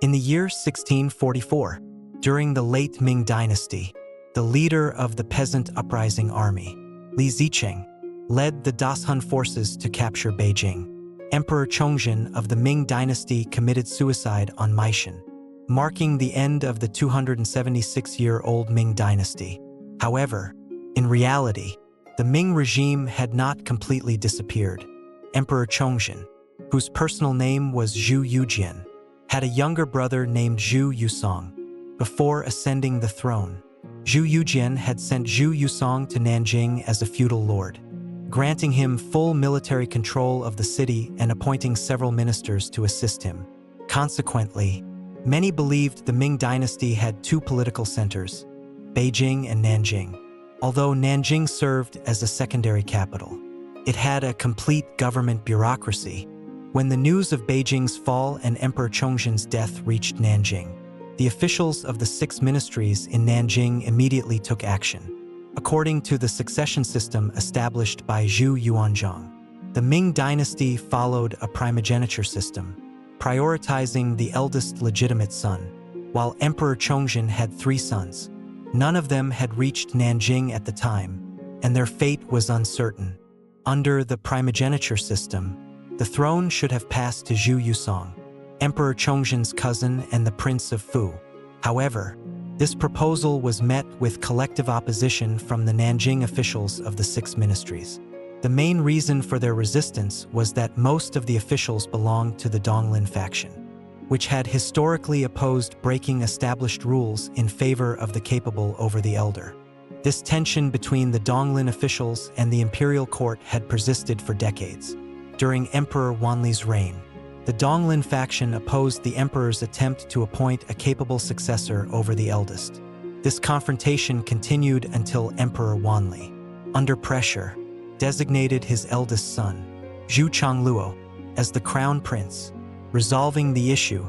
In the year 1644, during the late Ming Dynasty, the leader of the peasant uprising army, Li Zicheng, led the Dashun forces to capture Beijing. Emperor Chongzhen of the Ming Dynasty committed suicide on Maishan, marking the end of the 276-year-old Ming Dynasty. However, in reality, the Ming regime had not completely disappeared. Emperor Chongzhen, whose personal name was Zhu Yujian, had a younger brother named Zhu Yusong. Before ascending the throne, Zhu Yujian had sent Zhu Yusong to Nanjing as a feudal lord, granting him full military control of the city and appointing several ministers to assist him. Consequently, many believed the Ming Dynasty had two political centers, Beijing and Nanjing. Although Nanjing served as a secondary capital, it had a complete government bureaucracy. When the news of Beijing's fall and Emperor Chongzhen's death reached Nanjing, the officials of the six ministries in Nanjing immediately took action. According to the succession system established by Zhu Yuanzhang, the Ming Dynasty followed a primogeniture system, prioritizing the eldest legitimate son. While Emperor Chongzhen had three sons, none of them had reached Nanjing at the time, and their fate was uncertain. Under the primogeniture system, the throne should have passed to Zhu Yusong, Emperor Chongzhen's cousin and the Prince of Fu. However, this proposal was met with collective opposition from the Nanjing officials of the six ministries. The main reason for their resistance was that most of the officials belonged to the Donglin faction, which had historically opposed breaking established rules in favor of the capable over the elder. This tension between the Donglin officials and the imperial court had persisted for decades. During Emperor Wanli's reign, the Donglin faction opposed the emperor's attempt to appoint a capable successor over the eldest. This confrontation continued until Emperor Wanli, under pressure, designated his eldest son, Zhu Chongluo, as the crown prince. Resolving the issue,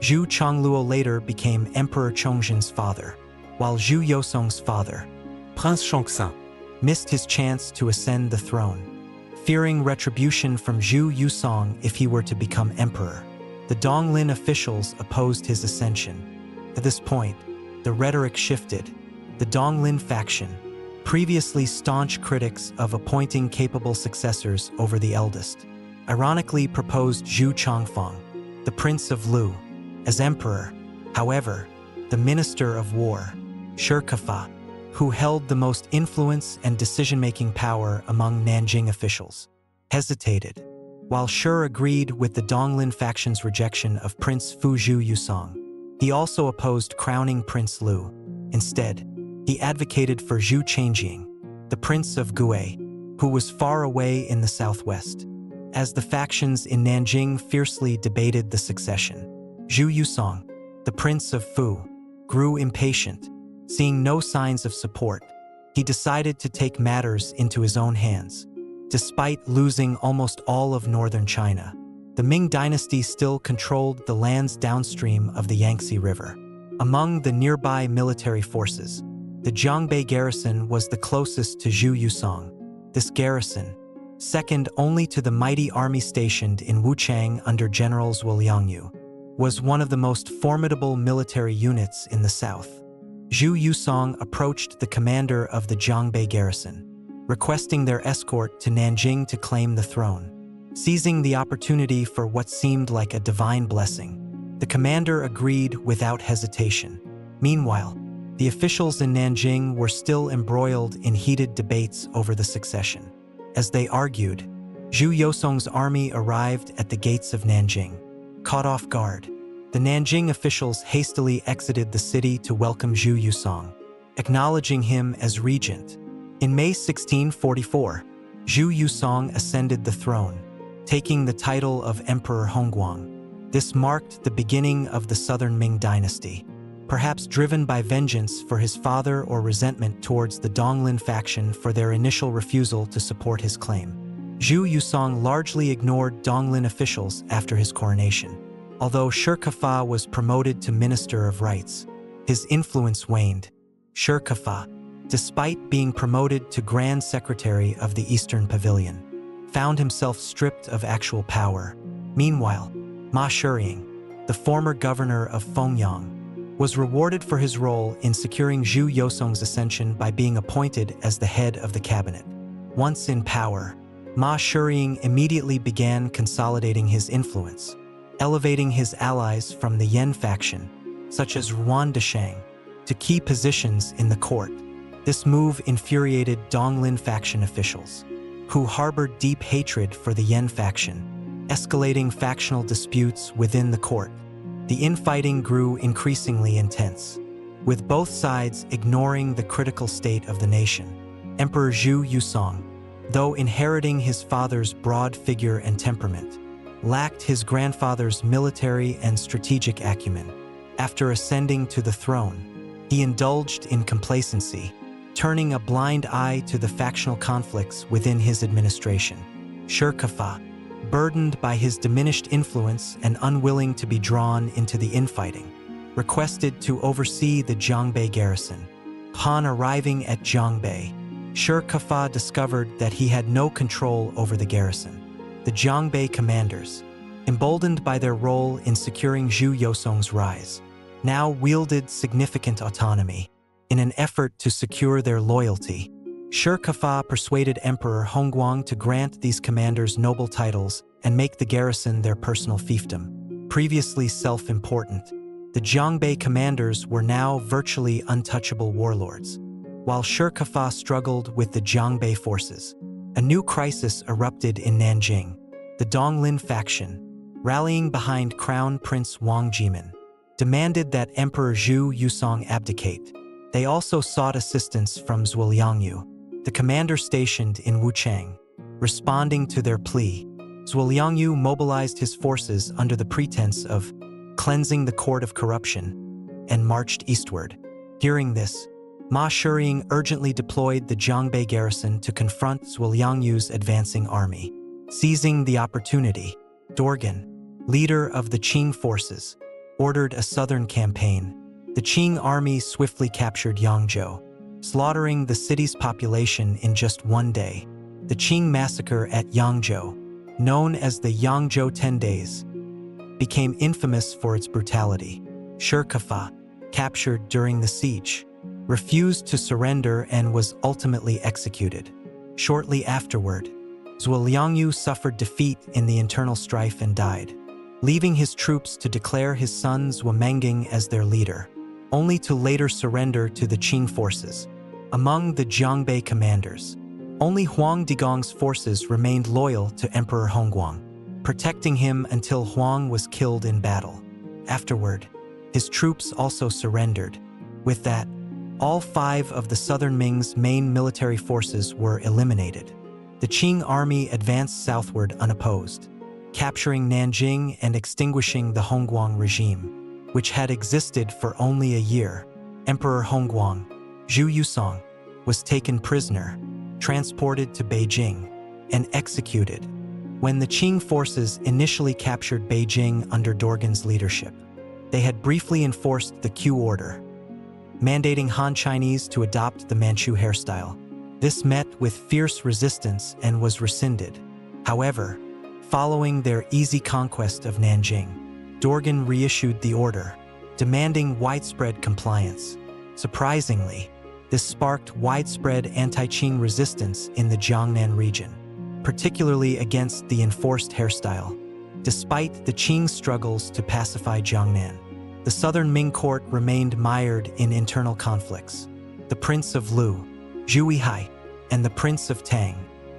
Zhu Chongluo later became Emperor Chongzhen's father, while Zhu Yosong's father, Prince Shangxin, missed his chance to ascend the throne. Fearing retribution from Zhu Yusong if he were to become emperor, the Donglin officials opposed his ascension. At this point, the rhetoric shifted. The Donglin faction, previously staunch critics of appointing capable successors over the eldest, ironically proposed Zhu Chongfang, the Prince of Lu, as emperor. However, the Minister of War, Shi Kefa, who held the most influence and decision-making power among Nanjing officials, hesitated. While Shi agreed with the Donglin faction's rejection of Prince Fu Zhu Yusong, he also opposed crowning Prince Lu. Instead, he advocated for Zhu Chengjing, the Prince of Gue, who was far away in the southwest. As the factions in Nanjing fiercely debated the succession, Zhu Yusong, the Prince of Fu, grew impatient. Seeing no signs of support, he decided to take matters into his own hands. Despite losing almost all of northern China, the Ming Dynasty still controlled the lands downstream of the Yangtze River. Among the nearby military forces, the Jiangbei garrison was the closest to Zhu Yusong. This garrison, second only to the mighty army stationed in Wuchang under Generals Wu Liangyu, was one of the most formidable military units in the south. Zhu Yusong approached the commander of the Jiangbei garrison, requesting their escort to Nanjing to claim the throne. Seizing the opportunity for what seemed like a divine blessing, the commander agreed without hesitation. Meanwhile, the officials in Nanjing were still embroiled in heated debates over the succession. As they argued, Zhu Yosong's army arrived at the gates of Nanjing. Caught off guard, the Nanjing officials hastily exited the city to welcome Zhu Yusong, acknowledging him as regent. In May 1644, Zhu Yusong ascended the throne, taking the title of Emperor Hongguang. This marked the beginning of the Southern Ming Dynasty, perhaps driven by vengeance for his father or resentment towards the Donglin faction for their initial refusal to support his claim. Zhu Yusong largely ignored Donglin officials after his coronation. Although Shi Kefa was promoted to Minister of Rights, his influence waned. Shi Kefa, despite being promoted to Grand Secretary of the Eastern Pavilion, found himself stripped of actual power. Meanwhile, Ma Shiying, the former governor of Fengyang, was rewarded for his role in securing Zhu Yosong's ascension by being appointed as the head of the cabinet. Once in power, Ma Shiying immediately began consolidating his influence, elevating his allies from the Yan faction, such as Yuan Deshang, to key positions in the court. This move infuriated Donglin faction officials, who harbored deep hatred for the Yan faction, escalating factional disputes within the court. The infighting grew increasingly intense, with both sides ignoring the critical state of the nation. Emperor Zhu Yusong, though inheriting his father's broad figure and temperament, lacked his grandfather's military and strategic acumen. After ascending to the throne, he indulged in complacency, turning a blind eye to the factional conflicts within his administration. Shirkufa, burdened by his diminished influence and unwilling to be drawn into the infighting, requested to oversee the Zhangbei garrison. Upon arriving at Zhangbei, Shirkufa discovered that he had no control over the garrison. The Zhangbei commanders, emboldened by their role in securing Zhu Yosong's rise, now wielded significant autonomy. In an effort to secure their loyalty, Shirkufa persuaded Emperor Hongguang to grant these commanders noble titles and make the garrison their personal fiefdom. Previously self-important, the Zhangbei commanders were now virtually untouchable warlords. While Shirkufa struggled with the Zhangbei forces, a new crisis erupted in Nanjing. The Donglin faction, rallying behind Crown Prince Wang Jimin, demanded that Emperor Zhu Yusong abdicate. They also sought assistance from Zuoliangyu, the commander stationed in Wuchang. Responding to their plea, Zuoliangyu mobilized his forces under the pretense of cleansing the court of corruption and marched eastward. Hearing this, Ma Shiying urgently deployed the Zhangbei garrison to confront Zuoliangyu's advancing army. Seizing the opportunity, Dorgan, leader of the Qing forces, ordered a southern campaign. The Qing army swiftly captured Yangzhou, slaughtering the city's population in just one day. The Qing massacre at Yangzhou, known as the Yangzhou 10 Days, became infamous for its brutality. Shirkufa, captured during the siege, refused to surrender and was ultimately executed. Shortly afterward, Zuoliangyu suffered defeat in the internal strife and died, leaving his troops to declare his son Zuomengang as their leader, only to later surrender to the Qing forces. Among the Zhangbei commanders, only Huang Digong's forces remained loyal to Emperor Hongguang, protecting him until Huang was killed in battle. Afterward, his troops also surrendered. With that, all 5 of the Southern Ming's main military forces were eliminated. The Qing army advanced southward unopposed, capturing Nanjing and extinguishing the Hongguang regime, which had existed for only a year. Emperor Hongguang, Zhu Yusong, was taken prisoner, transported to Beijing, and executed. When the Qing forces initially captured Beijing under Dorgan's leadership, they had briefly enforced the Q order, mandating Han Chinese to adopt the Manchu hairstyle. This met with fierce resistance and was rescinded. However, following their easy conquest of Nanjing, Dorgan reissued the order, demanding widespread compliance. Surprisingly, this sparked widespread anti-Qing resistance in the Jiangnan region, particularly against the enforced hairstyle. Despite the Qing's struggles to pacify Jiangnan, the Southern Ming court remained mired in internal conflicts. The Prince of Lu, Zhu Yihai, and the Prince of Tang,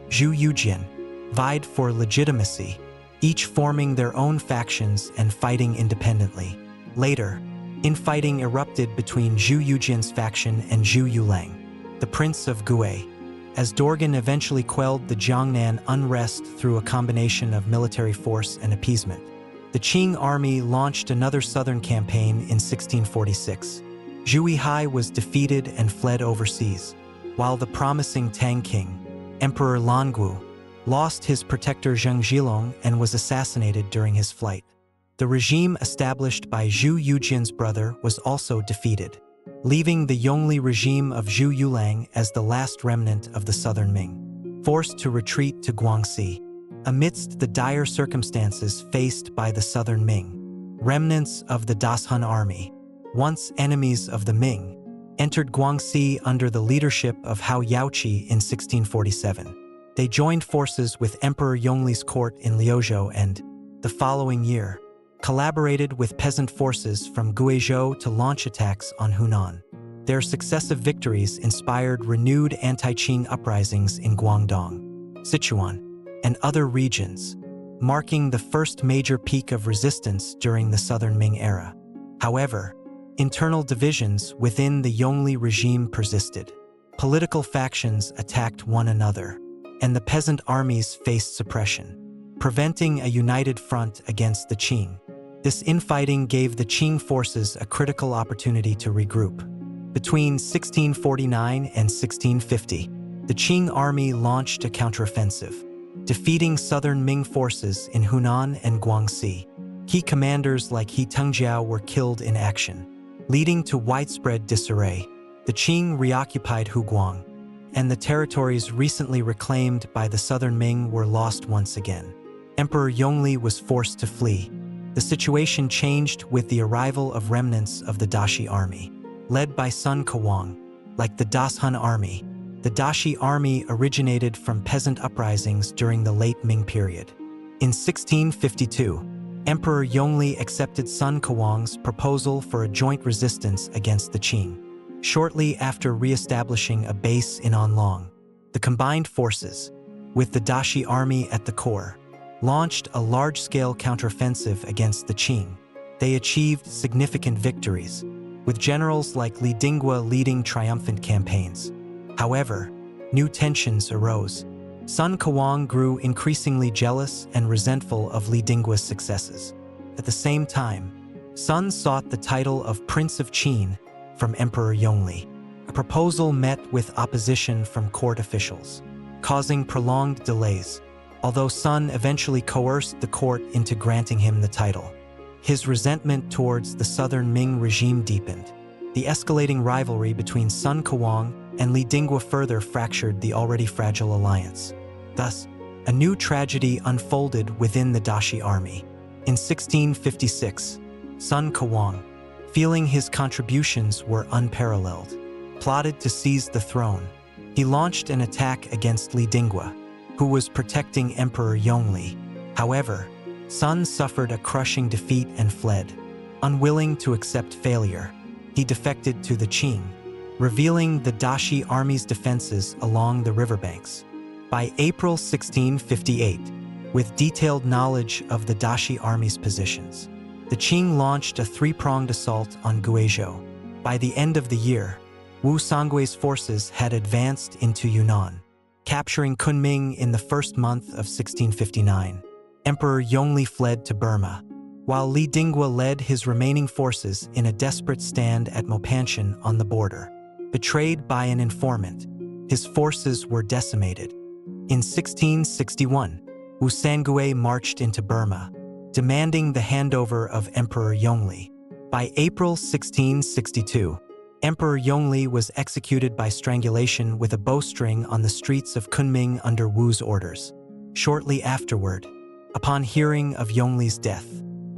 Zhu Yujian, vied for legitimacy, each forming their own factions and fighting independently. Later, infighting erupted between Zhu Yujian's faction and Zhu Yulang, the Prince of Gue, as Dorgan eventually quelled the Jiangnan unrest through a combination of military force and appeasement. The Qing army launched another southern campaign in 1646. Zhu Yihai was defeated and fled overseas, while the promising Tang king, Emperor Langu, lost his protector Zheng Zhilong and was assassinated during his flight. The regime established by Zhu Yujian's brother was also defeated, leaving the Yongli regime of Zhu Yulang as the last remnant of the Southern Ming, forced to retreat to Guangxi. Amidst the dire circumstances faced by the Southern Ming, remnants of the Dashun army, once enemies of the Ming, entered Guangxi under the leadership of Hao Yaoqi in 1647. They joined forces with Emperor Yongli's court in Liuzhou and, the following year, collaborated with peasant forces from Guizhou to launch attacks on Hunan. Their successive victories inspired renewed anti-Qing uprisings in Guangdong, Sichuan, and other regions, marking the first major peak of resistance during the Southern Ming era. However, internal divisions within the Yongli regime persisted. Political factions attacked one another, and the peasant armies faced suppression, preventing a united front against the Qing. This infighting gave the Qing forces a critical opportunity to regroup. Between 1649 and 1650, the Qing army launched a counteroffensive, defeating Southern Ming forces in Hunan and Guangxi. Key commanders like He Tengjiao were killed in action, leading to widespread disarray. The Qing reoccupied Huguang, and the territories recently reclaimed by the Southern Ming were lost once again. Emperor Yongli was forced to flee. The situation changed with the arrival of remnants of the Dashi army, led by Sun Kawang. Like the Dashun army, the Dashi army originated from peasant uprisings during the late Ming period. In 1652, Emperor Yongli accepted Sun Kawang's proposal for a joint resistance against the Qing. Shortly after re-establishing a base in Anlong, the combined forces, with the Dashi army at the core, launched a large-scale counteroffensive against the Qing. They achieved significant victories, with generals like Li Dingua leading triumphant campaigns. However, new tensions arose. Sun Kawang grew increasingly jealous and resentful of Li Dingua's successes. At the same time, Sun sought the title of Prince of Qin from Emperor Yongli. A proposal met with opposition from court officials, causing prolonged delays, although Sun eventually coerced the court into granting him the title. His resentment towards the Southern Ming regime deepened. The escalating rivalry between Sun Kawang and Li Dingua further fractured the already fragile alliance. Thus, a new tragedy unfolded within the Dashi army. In 1656, Sun Kawang, feeling his contributions were unparalleled, plotted to seize the throne. He launched an attack against Li Dingua, who was protecting Emperor Yongli. However, Sun suffered a crushing defeat and fled. Unwilling to accept failure, he defected to the Qing, revealing the Dashi army's defenses along the riverbanks. By April 1658, with detailed knowledge of the Dashi army's positions, the Qing launched a three-pronged assault on Guizhou. By the end of the year, Wu Sangwe's forces had advanced into Yunnan, capturing Kunming in the first month of 1659. Emperor Yongli fled to Burma, while Li Dingua led his remaining forces in a desperate stand at Mopanshan on the border. Betrayed by an informant, his forces were decimated. In 1661, Wu Sangwe marched into Burma, demanding the handover of Emperor Yongli. By April 1662, Emperor Yongli was executed by strangulation with a bowstring on the streets of Kunming under Wu's orders. Shortly afterward, upon hearing of Yongli's death,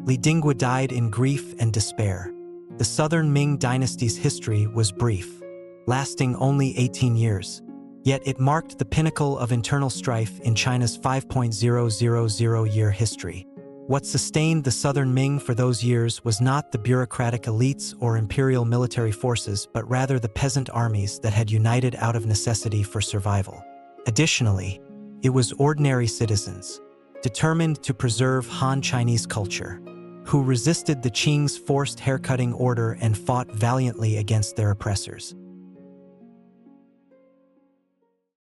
Li Dingua died in grief and despair. The Southern Ming Dynasty's history was brief, lasting only 18 years. Yet it marked the pinnacle of internal strife in China's 5,000-year history. What sustained the Southern Ming for those years was not the bureaucratic elites or imperial military forces, but rather the peasant armies that had united out of necessity for survival. Additionally, it was ordinary citizens, determined to preserve Han Chinese culture, who resisted the Qing's forced haircutting order and fought valiantly against their oppressors.